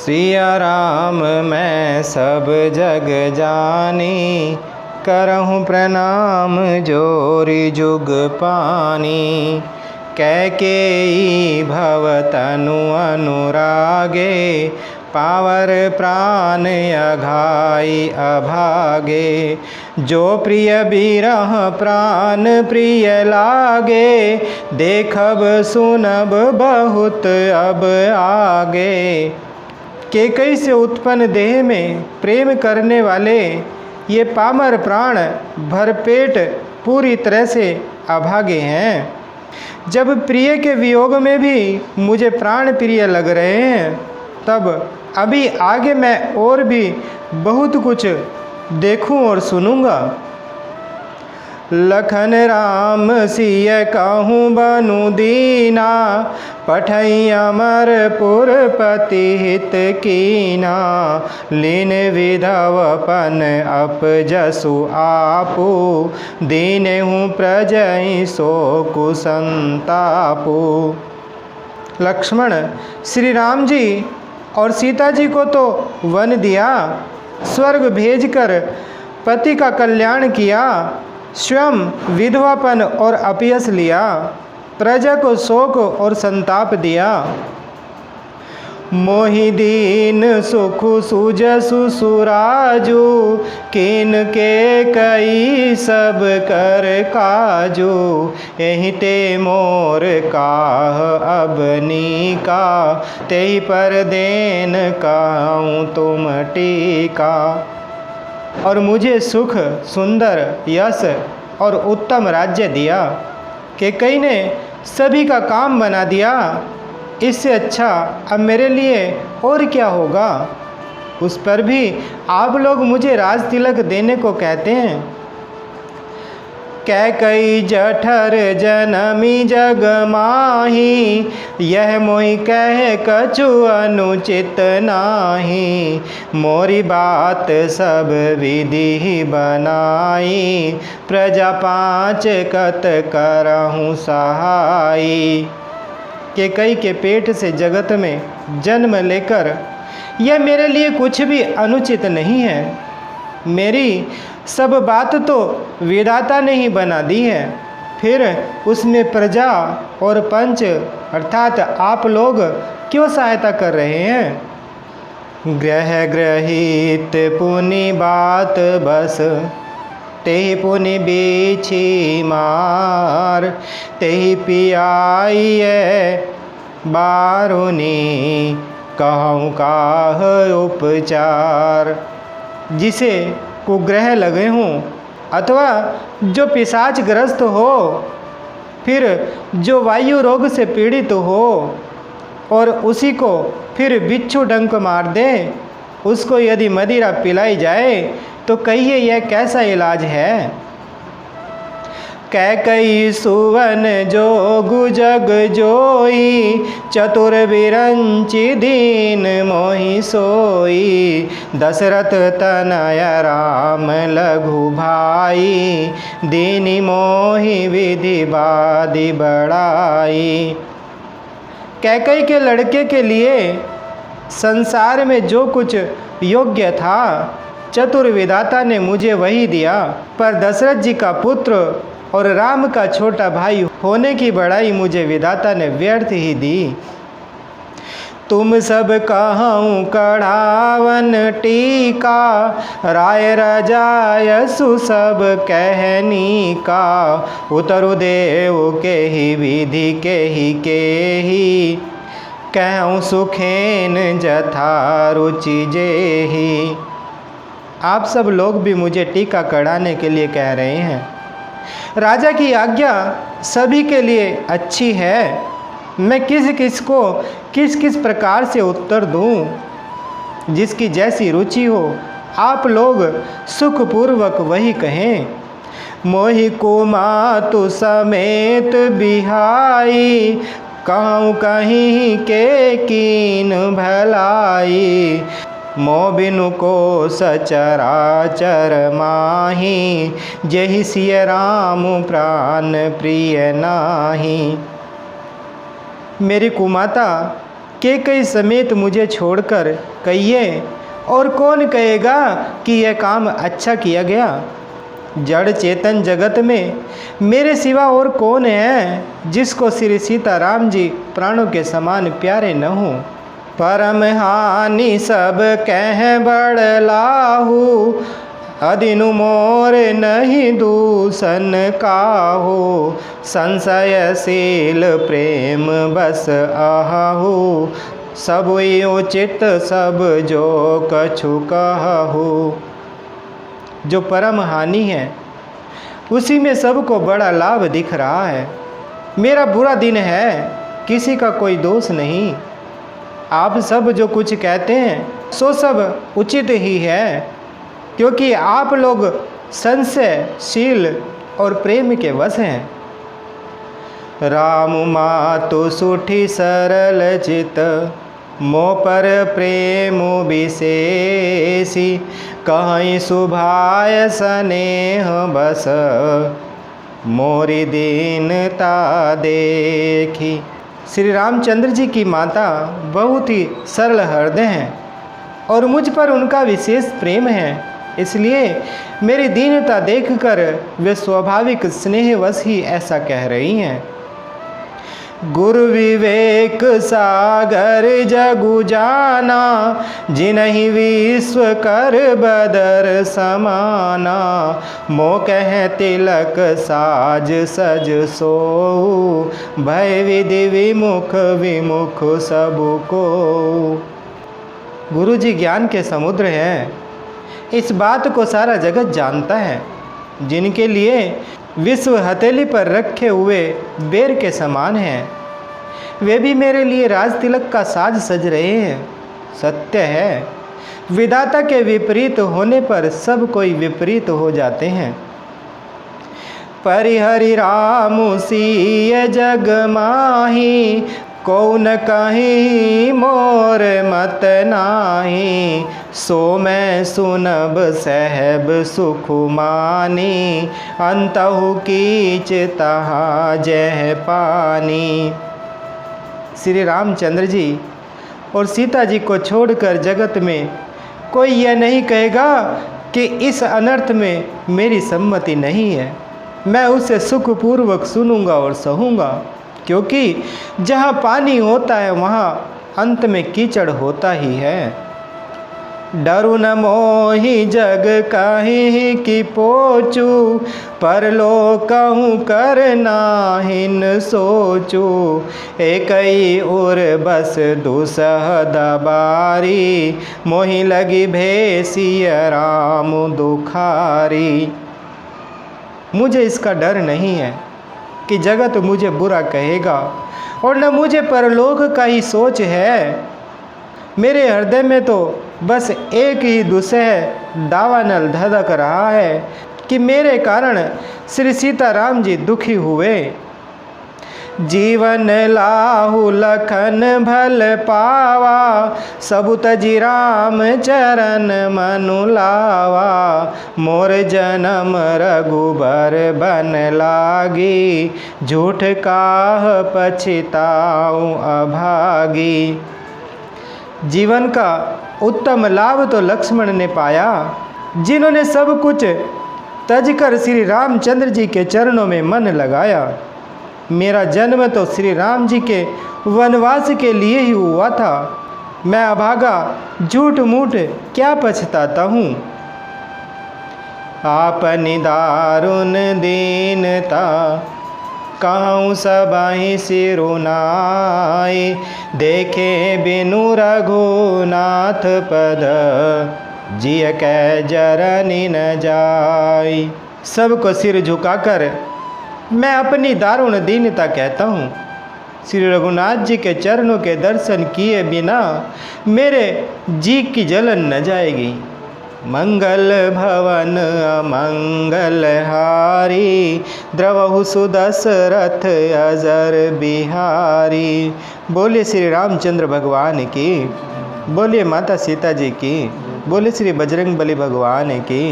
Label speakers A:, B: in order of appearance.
A: सिया राम मैं सब जग जानी, करहूँ प्रणाम जोरी जुग पानी। कैकेयी भव तनु अनुरागे, पावर प्राण अघाई अभागे। जो प्रिय बिरह प्राण प्रिय लागे, देखब सुनब बहुत अब आगे। कैकेयी से उत्पन्न देह में प्रेम करने वाले ये पामर प्राण भरपेट पूरी तरह से अभागे हैं। जब प्रिय के वियोग में भी मुझे प्राण प्रिय लग रहे हैं, तब अभी आगे मैं और भी बहुत कुछ देखूं और सुनूंगा। लखन राम सिय कहूँ बनु दीना, पठई अमरपुर पति हित कीना। लीन विधवपन अपजसु आपू, दीनहु प्रजई सो कुसंतापू। लक्ष्मण, श्री राम जी और सीता जी को तो वन दिया, स्वर्ग भेजकर पति का कल्याण किया, स्वयं विधवापन और अपयस लिया, प्रजा को शोक और संताप दिया। मोहि दीन सुख सुजसु सुराजू, किन के कई सब कर काजू। एहि ते मोर काह अबनी का, तेहि पर देन कहूँ तुम टीका। और मुझे सुख, सुंदर यश और उत्तम राज्य दिया। कैकेयी ने सभी का काम बना दिया। इससे अच्छा अब मेरे लिए और क्या होगा। उस पर भी आप लोग मुझे राज तिलक देने को कहते हैं। कैकेयी जठर जनमी जग माही, यह मोहि कह कछु अनुचित नाही। मोरी बात सब विधि बनाई, प्रजा पाँच कत करहूँ सहाई। कैकेयी के पेट से जगत में जन्म लेकर यह मेरे लिए कुछ भी अनुचित नहीं है। मेरी सब बात तो विधाता ने ही बना दी है, फिर उसमें प्रजा और पंच अर्थात आप लोग क्यों सहायता कर रहे हैं। ग्रह ग्रहित पुनि बात बस, तेहि पुनि बीछी मार। तेहि पियाइए बारुनी, कहूँ काह उपचार। जिसे कुग्रह लगे हों अथवा जो पिशाच ग्रस्त हो, फिर जो वायु रोग से पीड़ित हो और उसी को फिर बिच्छू डंक मार दे, उसको यदि मदिरा पिलाई जाए तो कहिए यह कैसा इलाज है। कैकेयी सुवन जोगु जग जोई, चतुर बिरंचि दीन मोहि सोई। दशरथ तनय राम लघु भाई, दीनी मोहि विधि बादि बड़ाई। कैकेयी के लड़के के लिए संसार में जो कुछ योग्य था, चतुर विधाता ने मुझे वही दिया। पर दशरथ जी का पुत्र और राम का छोटा भाई होने की बड़ाई मुझे विधाता ने व्यर्थ ही दी। तुम सब कहूँ कढ़ावन टीका, राय रजायसु सब कहनी का। उतरु देव के ही विधि के ही, कहूँ सुखेन जथा रुचि जेहि। आप सब लोग भी मुझे टीका कढ़ाने के लिए कह रहे हैं। राजा की आज्ञा सभी के लिए अच्छी है। मैं किस किस प्रकार से उत्तर दूं। जिसकी जैसी रुचि हो आप लोग सुखपूर्वक वही कहें। मोहि कुमातु समेत बिहाई, कहूँ कहीं के कीन भलाई। मोह बिनु को सचराचर माही, जहि सिय राम प्राण प्रिय नाही। मेरी कुमाता कैकेयी समेत मुझे छोड़कर कहिए, और कौन कहेगा कि यह काम अच्छा किया गया। जड़ चेतन जगत में मेरे सिवा और कौन है जिसको श्री सीताराम जी प्राणों के समान प्यारे न हों। परम हानि सब कह बड़लाहू, अदिनु मोर नहीं दूषण काहू। संशयशील प्रेम बस आहू, सब उचित सब जो कछु कहू। जो परम हानि है उसी में सबको बड़ा लाभ दिख रहा है। मेरा बुरा दिन है, किसी का कोई दोष नहीं। आप सब जो कुछ कहते हैं सो सब उचित ही है, क्योंकि आप लोग संशयशील और प्रेम के वश हैं। राम मातु सुठी सरल चित, मोह पर प्रेम विशेषी। कहीं सुभाय स्नेह बस, मोरी दीनता देखी। श्री रामचंद्र जी की माता बहुत ही सरल हृदय हैं और मुझ पर उनका विशेष प्रेम है, इसलिए मेरी दीनता देखकर वे स्वाभाविक स्नेहवश ही ऐसा कह रही हैं। गुरु विवेक सागर जगु जाना, जिन्हि विश्व कर बदर समाना। मोह कह तिलक साज सज सोऊ, भय विधि विमुख विमुख सबको। गुरु जी ज्ञान के समुद्र हैं, इस बात को सारा जगत जानता है। जिनके लिए विश्व हथेली पर रखे हुए बेर के समान हैं, वे भी मेरे लिए राज तिलक का साज सज रहे हैं। सत्य है, विधाता के विपरीत होने पर सब कोई विपरीत हो जाते हैं। परिहरि राम सिय जग माही, कौन कहीं मोर मत नाही। सो मैं सुनब सहब सुख मानी, अंतहु कीच तहाँ जह पानी। श्री रामचंद्र जी और सीता जी को छोड़कर जगत में कोई यह नहीं कहेगा कि इस अनर्थ में मेरी सम्मति नहीं है। मैं उसे सुखपूर्वक सुनूंगा और सहूँगा, क्योंकि जहाँ पानी होता है वहाँ अंत में कीचड़ होता ही है। डरु न मोहि जग कहीं की पोचू, परलोकहु कर नाहिन सोचू। एकई उर बस दुसह दबारी, मोहि लगी भेसिय राम दुखारी। मुझे इसका डर नहीं है कि जगत मुझे बुरा कहेगा, और न मुझे परलोक का ही सोच है। मेरे हृदय में तो बस एक ही दुसह दावानल धधक रहा है कि मेरे कारण श्री सीताराम जी दुखी हुए। जीवन लाहु लखन भल पावा, सबु तजि राम चरण मनु लावा। मोर जन्म रघुबर बन लागी, झूठ काह पछताऊँ अभागी। जीवन का उत्तम लाभ तो लक्ष्मण ने पाया, जिन्होंने सब कुछ तजकर श्री रामचंद्र जी के चरणों में मन लगाया। मेरा जन्म तो श्री राम जी के वनवास के लिए ही हुआ था। मैं अभागा झूठ मूठ क्या पछताता हूँ। आपनि दारुण दीनता, कहूँ सबहि सिरुनाई। देखे बिनु रघुनाथ पद, जिय कै जरनि न जाई। सबको सिर झुकाकर मैं अपनी दारुण दीनता कहता हूँ। श्री रघुनाथ जी के चरणों के दर्शन किए बिना मेरे जी की जलन न जाएगी। मंगल भवन अमंगल हारी, द्रवहु सुदशरथ अजर बिहारी। बोले श्री रामचंद्र भगवान की, बोलिए माता सीता जी की, बोले श्री बजरंग बली भगवान की।